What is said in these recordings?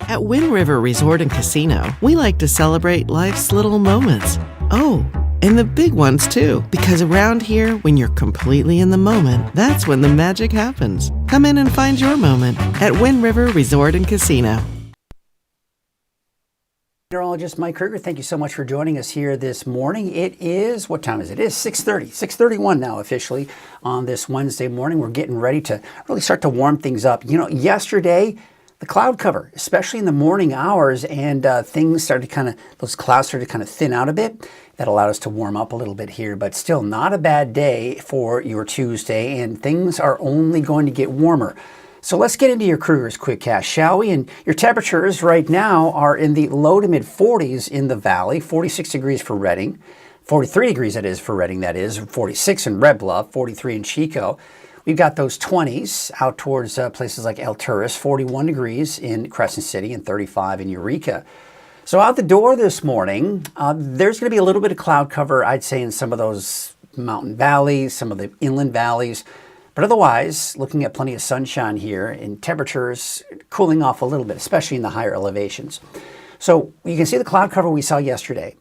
At Wind River Resort and Casino, we like to celebrate life's little moments. Oh, and the big ones too, because around here, when you're completely in the moment, that's when the magic happens. Come in and find your moment at Wind River Resort and Casino. Meteorologist Mike Krueger, thank you so much for joining us here this morning. It is, what time is it? It is 6:31 now officially on this Wednesday morning. We're getting ready to really start to warm things up. You know, yesterday, the cloud cover, especially in the morning hours, and things started those clouds started to kind of thin out a bit. That allowed us to warm up a little bit here, but still not a bad day for your Tuesday, and things are only going to get warmer. So let's get into your Krueger's Quickcast, shall we? And your temperatures right now are in the low to mid 40s in the valley, 46 degrees for Redding, 43 degrees that is for Redding, that is, 46 in Red Bluff, 43 in Chico. We've got those 20s out towards places like El Turris, 41 degrees in Crescent City and 35 in Eureka. So out the door this morning, there's going to be a little bit of cloud cover, I'd say, in some of those mountain valleys, some of the inland valleys. But otherwise, looking at plenty of sunshine here and temperatures cooling off a little bit, especially in the higher elevations. So you can see the cloud cover we saw yesterday.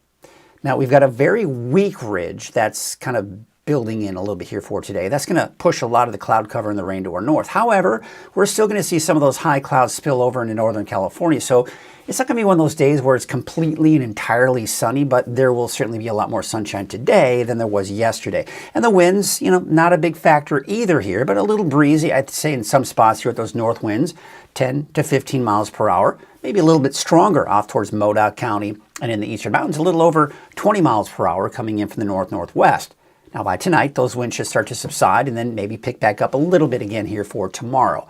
Now we've got a very weak ridge that's kind of building in a little bit here for today. That's going to push a lot of the cloud cover and the rain to our north. However, we're still going to see some of those high clouds spill over into Northern California. So it's not going to be one of those days where it's completely and entirely sunny, but there will certainly be a lot more sunshine today than there was yesterday. And the winds, you know, not a big factor either here, but a little breezy, I'd say in some spots here with those north winds, 10 to 15 miles per hour, maybe a little bit stronger off towards Modoc County and in the eastern mountains, a little over 20 miles per hour coming in from the north-northwest. Now by tonight, those winds should start to subside and then maybe pick back up a little bit again here for tomorrow.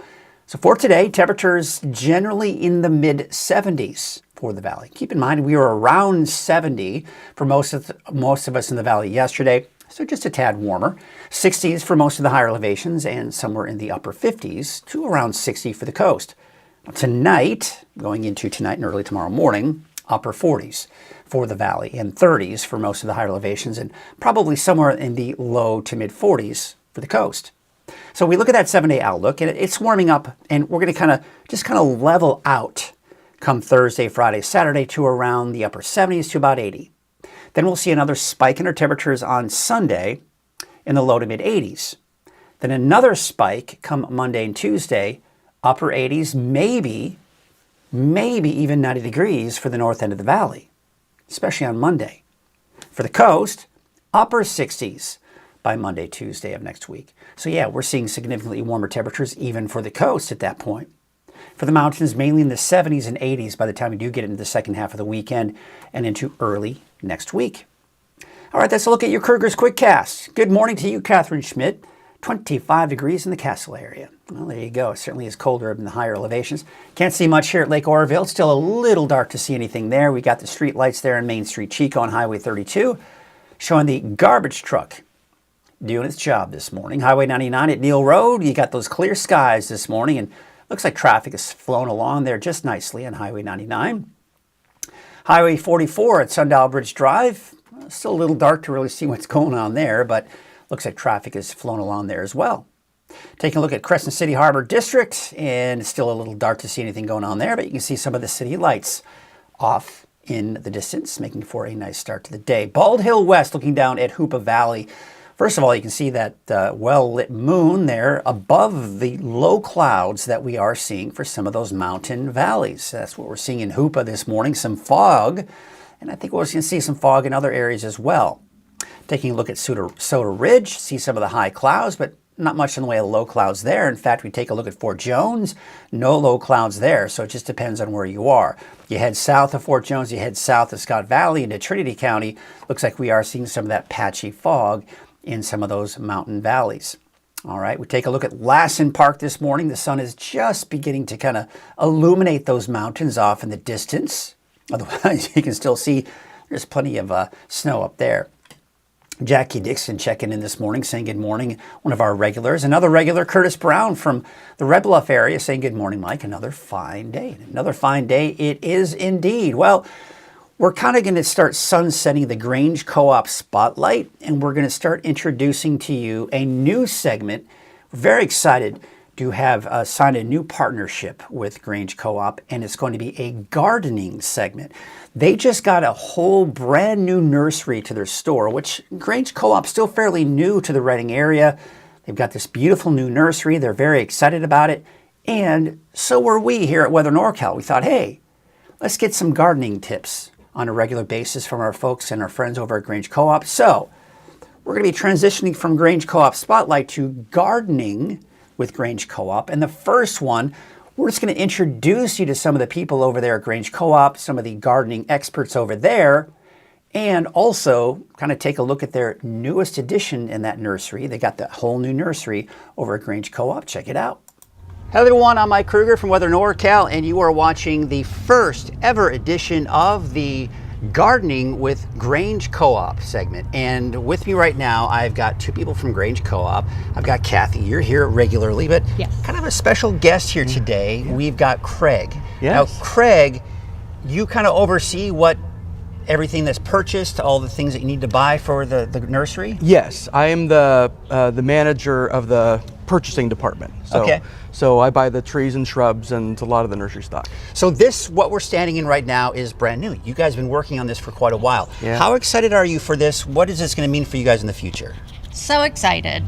So for today, temperatures generally in the mid-70s for the valley. Keep in mind, we were around 70 for most of us in the valley yesterday, so just a tad warmer. 60s for most of the higher elevations and somewhere in the upper 50s to around 60 for the coast. Tonight, going into tonight and early tomorrow morning, upper 40s for the valley and 30s for most of the higher elevations and probably somewhere in the low to mid 40s for the coast. So we look at that 7-day outlook and it's warming up, and we're going to just level out come Thursday, Friday, Saturday to around the upper 70s to about 80. Then we'll see another spike in our temperatures on Sunday in the low to mid 80s. Then another spike come Monday and Tuesday, upper 80s, maybe even 90 degrees for the north end of the valley, especially on Monday. For the coast, upper 60s by Monday, Tuesday of next week. So yeah, we're seeing significantly warmer temperatures even for the coast at that point. For the mountains, mainly in the 70s and 80s by the time we do get into the second half of the weekend and into early next week. All right, that's a look at your Krueger's Quickcast. Good morning to you, Catherine Schmidt. 25 degrees in the Castle area. Well, there you go. It certainly is colder in the higher elevations. Can't see much here at Lake Oroville. It's still a little dark to see anything there. We got the street lights there on Main Street Chico on Highway 32, showing the garbage truck doing its job this morning. Highway 99 at Neal Road, you got those clear skies this morning, and looks like traffic has flown along there just nicely on Highway 99. Highway 44 at Sundial Bridge Drive, still a little dark to really see what's going on there, but looks like traffic has flown along there as well. Taking a look at Crescent City Harbor District, and it's still a little dark to see anything going on there, but you can see some of the city lights off in the distance, making for a nice start to the day. Bald Hill West, looking down at Hoopa Valley. First of all, you can see that well-lit moon there above the low clouds that we are seeing for some of those mountain valleys. That's what we're seeing in Hoopa this morning, some fog, and I think we're going to see some fog in other areas as well. Taking a look at Soda Ridge, see some of the high clouds, but not much in the way of low clouds there. In fact, we take a look at Fort Jones, no low clouds there, so it just depends on where you are. You head south of Fort Jones, you head south of Scott Valley into Trinity County, looks like we are seeing some of that patchy fog in some of those mountain valleys. All right, we take a look at Lassen Park this morning. The sun is just beginning to kind of illuminate those mountains off in the distance. Otherwise, you can still see there's plenty of snow up there. Jackie Dixon checking in this morning, saying good morning. One of our regulars. Another regular, Curtis Brown from the Red Bluff area, saying good morning, Mike. Another fine day. Another fine day it is indeed. Well, we're kind of going to start sunsetting the Grange Co-op Spotlight, and we're going to start introducing to you a new segment. We're very excited to have signed a new partnership with Grange Co-op, and it's going to be a gardening segment. They just got a whole brand new nursery to their store, which Grange Co-op still fairly new to the Reading area. They've got this beautiful new nursery. They're very excited about it. And so were we here at Weather NorCal. We thought, hey, let's get some gardening tips on a regular basis from our folks and our friends over at Grange Co-op. So we're going to be transitioning from Grange Co-op Spotlight to gardening with Grange Co-op. And the first one, we're just going to introduce you to some of the people over there at Grange Co-op, some of the gardening experts over there, and also kind of take a look at their newest addition in that nursery. They got the whole new nursery over at Grange Co-op. Check it out. Hello everyone, I'm Mike Krueger from Weather NorCal, and you are watching the first ever edition of the Gardening with Grange Co-op segment. And with me right now, I've got two people from Grange Co-op. I've got Kathy. You're here regularly, but yes, kind of a special guest here today. Yeah. We've got Craig. Yes. Now, Craig, you kind of oversee everything that's purchased, all the things that you need to buy for the nursery? Yes, I am the manager of the purchasing department. So I buy the trees and shrubs and a lot of the nursery stock. So what we're standing in right now is brand new. You guys have been working on this for quite a while. Yeah. How excited are you for this? What is this going to mean for you guys in the future? so excited.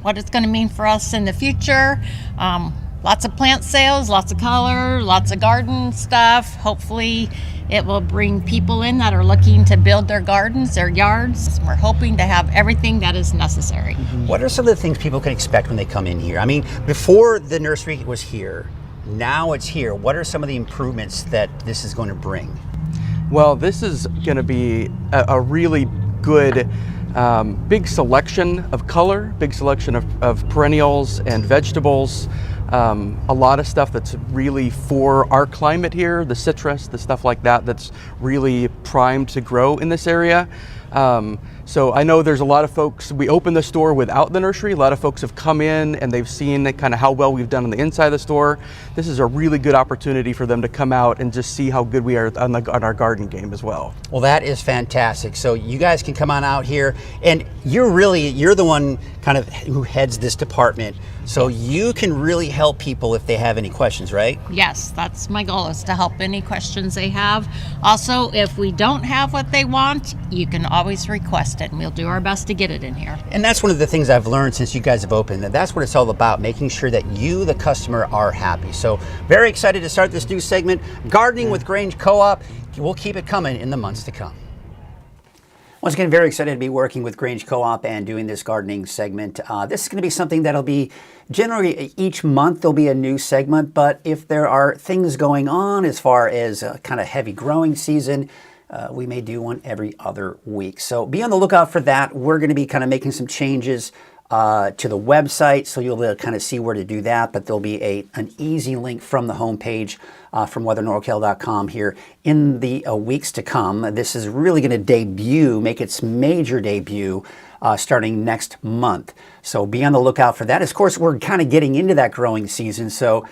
What it's going to mean for us in the future. Lots of plant sales, lots of color, lots of garden stuff. Hopefully it will bring people in that are looking to build their gardens, their yards. We're hoping to have everything that is necessary. Mm-hmm. What are some of the things people can expect when they come in here? I mean, before the nursery was here, now it's here. What are some of the improvements that this is going to bring? Well, this is going to be a really good big selection of color, big selection of perennials and vegetables. A lot of stuff that's really for our climate here, the citrus, the stuff like that, that's really primed to grow in this area. So I know there's a lot of folks, we opened the store without the nursery. A lot of folks have come in and they've seen kind of how well we've done on the inside of the store. This is a really good opportunity for them to come out and just see how good we are on our garden game as well. Well, that is fantastic. So you guys can come on out here, and you're the one kind of who heads this department. So you can really help people if they have any questions, right? Yes, that's my goal, is to help any questions they have. Also, if we don't have what they want, you can always request it, and we'll do our best to get it in here. And that's one of the things I've learned since you guys have opened. That's what it's all about, making sure that you, the customer, are happy. So very excited to start this new segment, Gardening with Grange Co-op. We'll keep it coming in the months to come. Once again, very excited to be working with Grange Co-op and doing this gardening segment. This is going to be something that'll be generally each month there'll be a new segment, but if there are things going on as far as kind of heavy growing season, we may do one every other week. So be on the lookout for that. We're going to be kind of making some changes to the website, so you'll be able to kind of see where to do that, but there'll be an easy link from the homepage from weathernorcal.com here in the weeks to come. This is really going to make its major debut starting next month. So be on the lookout for that. Of course, we're kind of getting into that growing season, so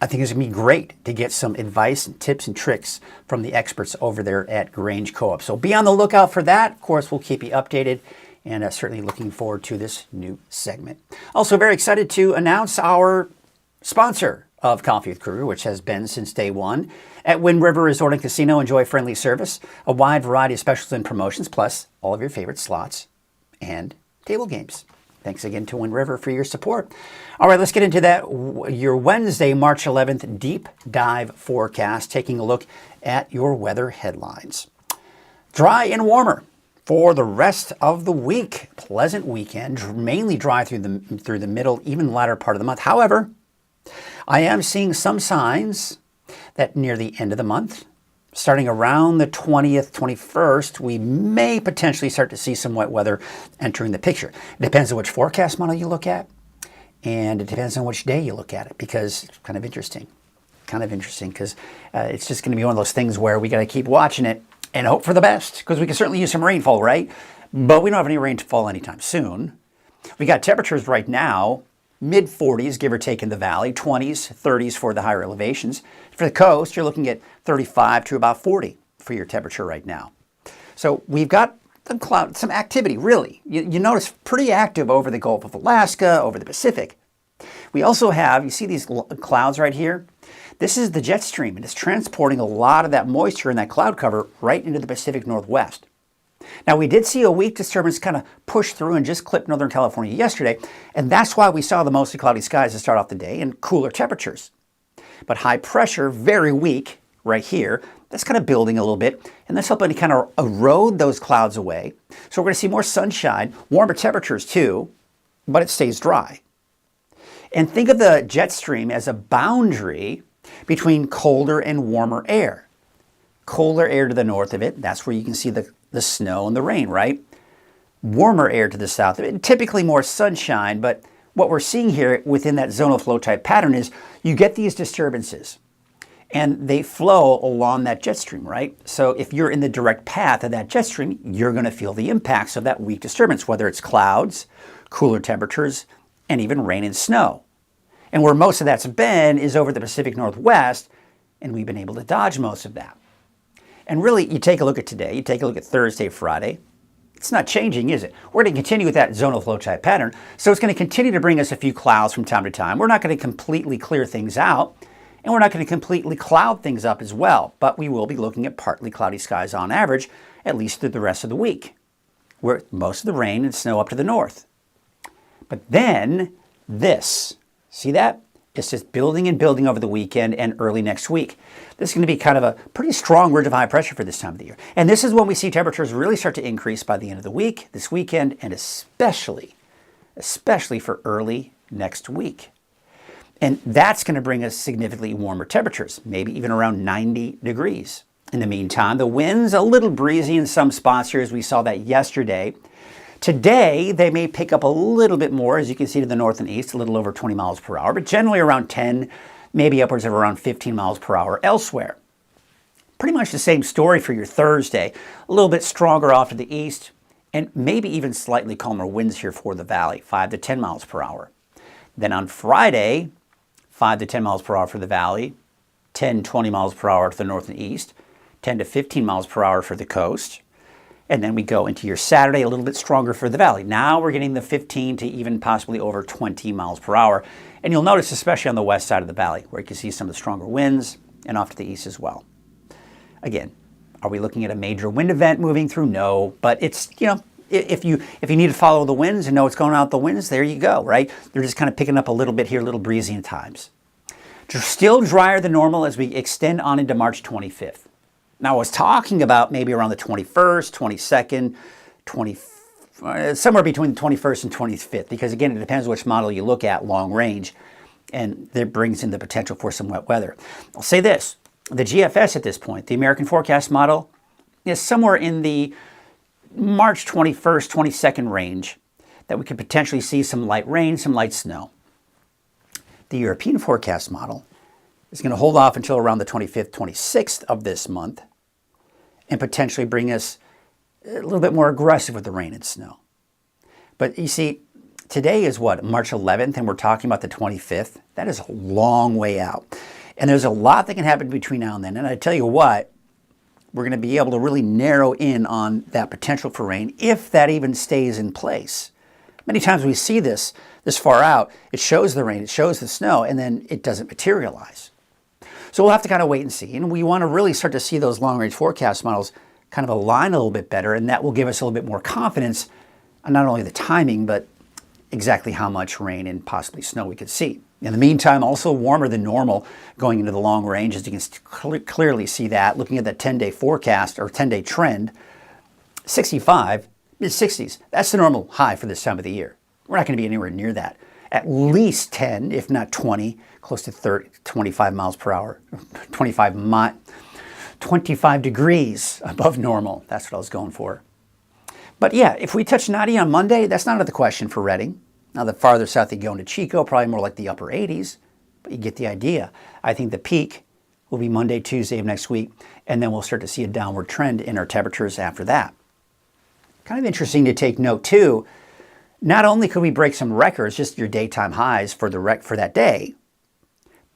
I think it's going to be great to get some advice and tips and tricks from the experts over there at Grange Co-op. So be on the lookout for that. Of course, we'll keep you updated, and certainly looking forward to this new segment. Also very excited to announce our sponsor of Coffee with Krueger, which has been since day one. At Wind River Resort and Casino, enjoy friendly service, a wide variety of specials and promotions, plus all of your favorite slots and table games. Thanks again to Wind River for your support. All right, let's get into that. Your Wednesday, March 11th deep dive forecast, taking a look at your weather headlines. Dry and warmer for the rest of the week. Pleasant weekend, mainly dry through the middle, even latter part of the month. However, I am seeing some signs that near the end of the month, Starting around the 20th, 21st, we may potentially start to see some wet weather entering the picture. It depends on which forecast model you look at, and it depends on which day you look at it, because it's kind of interesting. Because it's just going to be one of those things where we got to keep watching it and hope for the best, because we can certainly use some rainfall, right? But we don't have any rainfall anytime soon. We got temperatures right now, mid 40s, give or take in the valley, 20s, 30s for the higher elevations. For the coast, you're looking at 35 to about 40 for your temperature right now. So we've got some activity, really. You notice pretty active over the Gulf of Alaska, over the Pacific. We also have, you see these clouds right here? This is the jet stream, and it's transporting a lot of that moisture and that cloud cover right into the Pacific Northwest. Now, we did see a weak disturbance kind of push through and just clip Northern California yesterday, and that's why we saw the mostly cloudy skies to start off the day and cooler temperatures. But high pressure, very weak right here, that's kind of building a little bit, and that's helping to kind of erode those clouds away. So we're going to see more sunshine, warmer temperatures too, but it stays dry. And think of the jet stream as a boundary between colder and warmer air. Colder air to the north of it, that's where you can see the snow and the rain, right? Warmer air to the south of it, typically more sunshine, but what we're seeing here within that zonal flow type pattern is you get these disturbances and they flow along that jet stream, right? So if you're in the direct path of that jet stream, you're going to feel the impacts of that weak disturbance, whether it's clouds, cooler temperatures, and even rain and snow. And where most of that's been is over the Pacific Northwest, and we've been able to dodge most of that. And really, you take a look at today, you take a look at Thursday, Friday, it's not changing, is it? We're going to continue with that zonal flow type pattern, so it's going to continue to bring us a few clouds from time to time. We're not going to completely clear things out, and we're not going to completely cloud things up as well, but we will be looking at partly cloudy skies on average, at least through the rest of the week, where most of the rain and snow up to the north. But then this, see that? It's just building and building over the weekend and early next week. This is going to be kind of a pretty strong ridge of high pressure for this time of the year. And this is when we see temperatures really start to increase by the end of the week, this weekend, and especially for early next week. And that's going to bring us significantly warmer temperatures, maybe even around 90 degrees. In the meantime, the wind's a little breezy in some spots here, as we saw that yesterday. Today, they may pick up a little bit more, as you can see to the north and east, a little over 20 miles per hour, but generally around 10, maybe upwards of around 15 miles per hour elsewhere. Pretty much the same story for your Thursday. A little bit stronger off to the east, and maybe even slightly calmer winds here for the valley, 5 to 10 miles per hour. Then on Friday, 5 to 10 miles per hour for the valley, 10, 20 miles per hour to the north and east, 10 to 15 miles per hour for the coast. And then we go into your Saturday, a little bit stronger for the valley. Now we're getting the 15 to even possibly over 20 miles per hour. And you'll notice, especially on the west side of the valley, where you can see some of the stronger winds, and off to the east as well. Again, are we looking at a major wind event moving through? No, but it's, if you need to follow the winds and know what's going on with the winds, there you go, right? They're just kind of picking up a little bit here, a little breezy in times. Still drier than normal as we extend on into March 25th. Now, I was talking about maybe around the 21st, 22nd, somewhere between the 21st and 25th, because again, it depends which model you look at, long range, and that brings in the potential for some wet weather. I'll say this, the GFS at this point, the American Forecast Model, is somewhere in the March 21st, 22nd range that we could potentially see some light rain, some light snow. The European Forecast Model is going to hold off until around the 25th, 26th of this month, and potentially bring us a little bit more aggressive with the rain and snow. But you see, today is what, March 11th, and we're talking about the 25th. That is a long way out. And there's a lot that can happen between now and then. And I tell you what, we're going to be able to really narrow in on that potential for rain, if that even stays in place. Many times we see this far out, it shows the rain, it shows the snow, and then it doesn't materialize. So we'll have to kind of wait and see. And we want to really start to see those long-range forecast models kind of align a little bit better, and that will give us a little bit more confidence on not only the timing, but exactly how much rain and possibly snow we could see. In the meantime, also warmer than normal going into the long range, as you can clearly see that, looking at the 10-day forecast or 10-day trend, 65, mid-60s, that's the normal high for this time of the year. We're not going to be anywhere near that. At least 10, if not 20, close to 30, 25 miles per hour, 25 25 degrees above normal. That's what I was going for. But yeah, if we touch 90 on Monday, that's not out of the question for Redding. Now, the farther south you go into Chico, probably more like the upper 80s, but you get the idea. I think the peak will be Monday, Tuesday of next week, and then we'll start to see a downward trend in our temperatures after that. Kind of interesting to take note, too. Not only could we break some records, just your daytime highs for that day,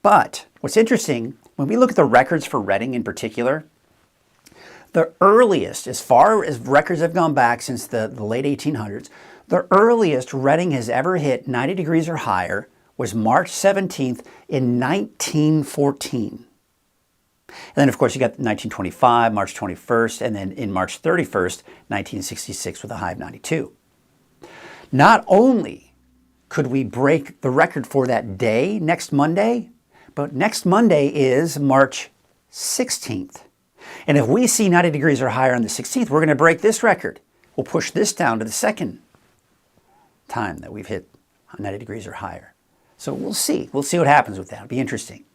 but what's interesting, when we look at the records for Redding in particular, the earliest, as far as records have gone back since the late 1800s, the earliest Redding has ever hit 90 degrees or higher was March 17th in 1914. And then, of course, you got 1925, March 21st, and then in March 31st, 1966 with a high of 92. Not only could we break the record for that day next Monday, but next Monday is March 16th. And if we see 90 degrees or higher on the 16th, we're going to break this record. We'll push this down to the second time that we've hit 90 degrees or higher. So we'll see. We'll see what happens with that. It'll be interesting.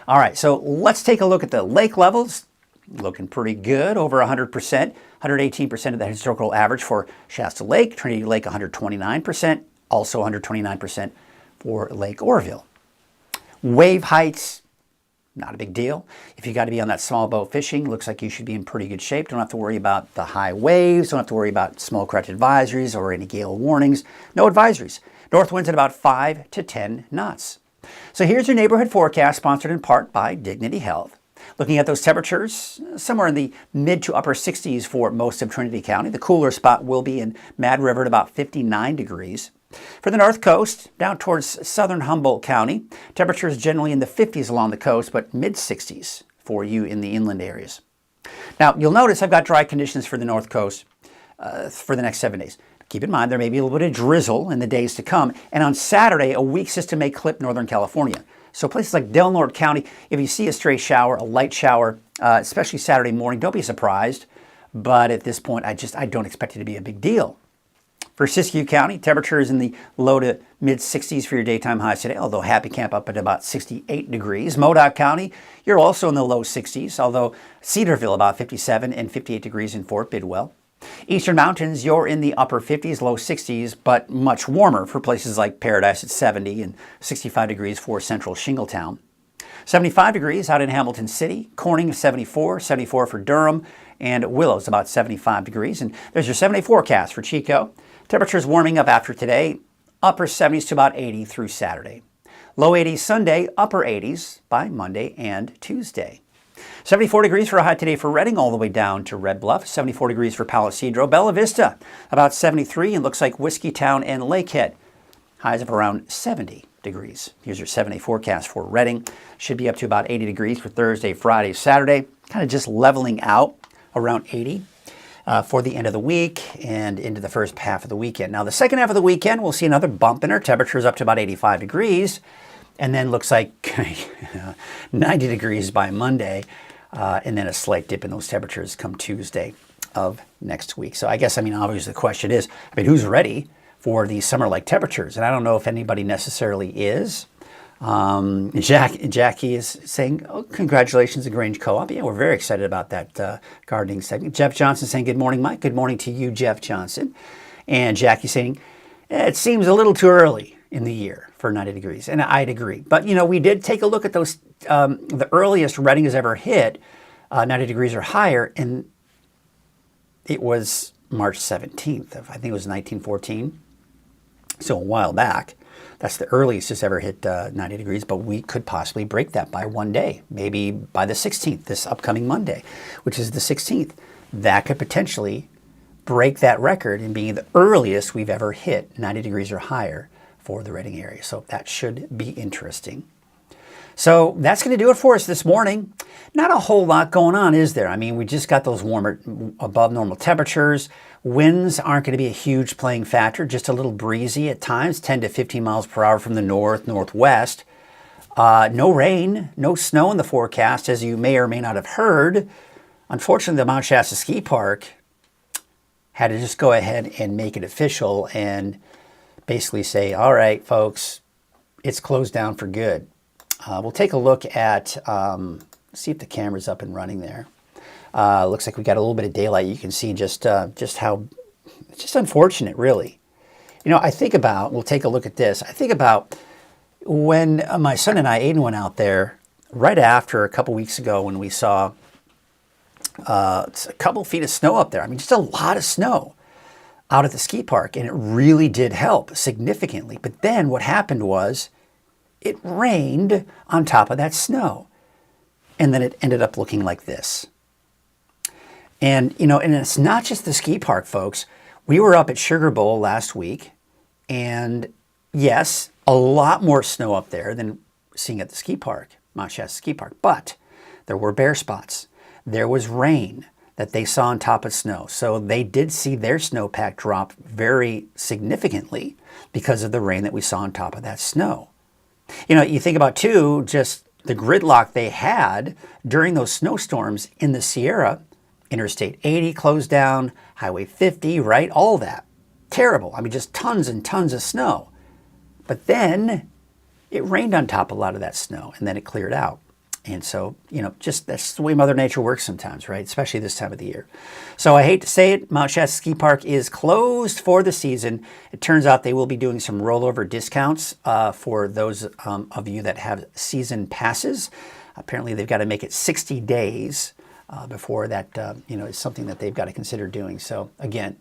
All right, so let's take a look at the lake levels. Looking pretty good, over 100%, 118% of the historical average for Shasta Lake. Trinity Lake, 129%, also 129% for Lake Oroville. Wave heights, not a big deal. If you got to be on that small boat fishing, looks like you should be in pretty good shape. Don't have to worry about the high waves. Don't have to worry about small correct advisories or any gale warnings. No advisories. North winds at about 5 to 10 knots. So here's your neighborhood forecast, sponsored in part by Dignity Health. Looking at those temperatures, somewhere in the mid to upper 60s for most of Trinity County. The cooler spot will be in Mad River at about 59 degrees. For the North Coast, down towards southern Humboldt County, temperatures generally in the 50s along the coast, but mid-60s for you in the inland areas. Now, you'll notice I've got dry conditions for the North Coast for the next 7 days. Keep in mind, there may be a little bit of drizzle in the days to come, and on Saturday, a weak system may clip Northern California. So places like Del Norte County, if you see a stray shower, a light shower, especially Saturday morning, don't be surprised. But at this point, I don't expect it to be a big deal. For Siskiyou County, temperatures in the low to mid-60s for your daytime highs today, although Happy Camp up at about 68 degrees. Modoc County, you're also in the low 60s, although Cedarville about 57 and 58 degrees in Fort Bidwell. Eastern Mountains, you're in the upper 50s, low 60s, but much warmer for places like Paradise at 70 and 65 degrees for central Shingletown. 75 degrees out in Hamilton City, Corning 74, 74 for Durham, and Willow's about 75 degrees. And there's your 7-day forecast for Chico. Temperatures warming up after today, upper 70s to about 80 through Saturday. Low 80s Sunday, upper 80s by Monday and Tuesday. 74 degrees for a high today for Redding, all the way down to Red Bluff. 74 degrees for Palo Cedro. Bella Vista, about 73, and looks like Whiskeytown and Lakehead. Highs of around 70 degrees. Here's your 7-day forecast for Redding. Should be up to about 80 degrees for Thursday, Friday, Saturday. Kind of just leveling out around 80 for the end of the week and into the first half of the weekend. Now, the second half of the weekend, we'll see another bump in our temperatures up to about 85 degrees. And then looks like 90 degrees by Monday, and then a slight dip in those temperatures come Tuesday of next week. So I guess, obviously the question is, who's ready for these summer-like temperatures? And I don't know if anybody necessarily is. Jackie is saying, oh, congratulations to Grange Co-op. Yeah, we're very excited about that gardening segment. Jeff Johnson saying, good morning, Mike. Good morning to you, Jeff Johnson. And Jackie saying, it seems a little too early in the year for 90 degrees, and I'd agree. But, we did take a look at those, the earliest Redding has ever hit 90 degrees or higher, and it was March 17th of, I think it was 1914, so a while back. That's the earliest it's ever hit 90 degrees, but we could possibly break that by one day, maybe by the 16th, this upcoming Monday, which is the 16th. That could potentially break that record and be the earliest we've ever hit 90 degrees or higher for the Redding area. So that should be interesting. So that's going to do it for us this morning. Not a whole lot going on, is there? We just got those warmer, above normal temperatures. Winds aren't going to be a huge playing factor, just a little breezy at times, 10 to 15 miles per hour from the north, northwest. No rain, no snow in the forecast, as you may or may not have heard. Unfortunately, the Mount Shasta Ski Park had to just go ahead and make it official and basically say, all right, folks, it's closed down for good. We'll take a look at, see if the camera's up and running there. Looks like we got a little bit of daylight. You can see just how, it's just unfortunate, really. You know, I think about, we'll take a look at this. I think about when my son and I, Aiden, went out there right after a couple weeks ago when we saw a couple feet of snow up there. I mean, just a lot of snow out at the ski park, and it really did help significantly. But then what happened was it rained on top of that snow, and then it ended up looking like this. And, you know, and it's not just the ski park, folks. We were up at Sugar Bowl last week, and yes, a lot more snow up there than seeing at the ski park, Mount Shasta Ski Park, but there were bare spots. There was rain that they saw on top of snow. So they did see their snowpack drop very significantly because of the rain that we saw on top of that snow. You know, you think about, too, just the gridlock they had during those snowstorms in the Sierra. Interstate 80 closed down, Highway 50, right? All that. Terrible. I mean, just tons and tons of snow. But then it rained on top of a lot of that snow, and then it cleared out. And so, you know, just that's the way Mother Nature works sometimes, right? Especially this time of the year. So I hate to say it, Mount Shasta Ski Park is closed for the season. It turns out they will be doing some rollover discounts for those of you that have season passes. Apparently, they've got to make it 60 days before that, you know, is something that they've got to consider doing. So again,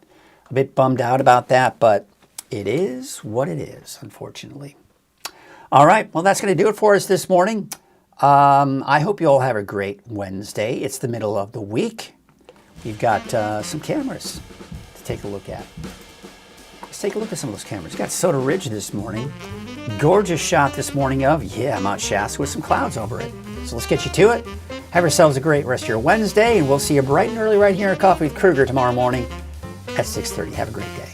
a bit bummed out about that, but it is what it is, unfortunately. All right, well, that's going to do it for us this morning. I hope you all have a great Wednesday. It's the middle of the week. We've got some cameras to take a look at. Let's take a look at some of those cameras. We've got Soda Ridge this morning. Gorgeous shot this morning of, Mount Shasta with some clouds over it. So let's get you to it. Have yourselves a great rest of your Wednesday, and we'll see you bright and early right here at Coffee with Krueger tomorrow morning at 6:30. Have a great day.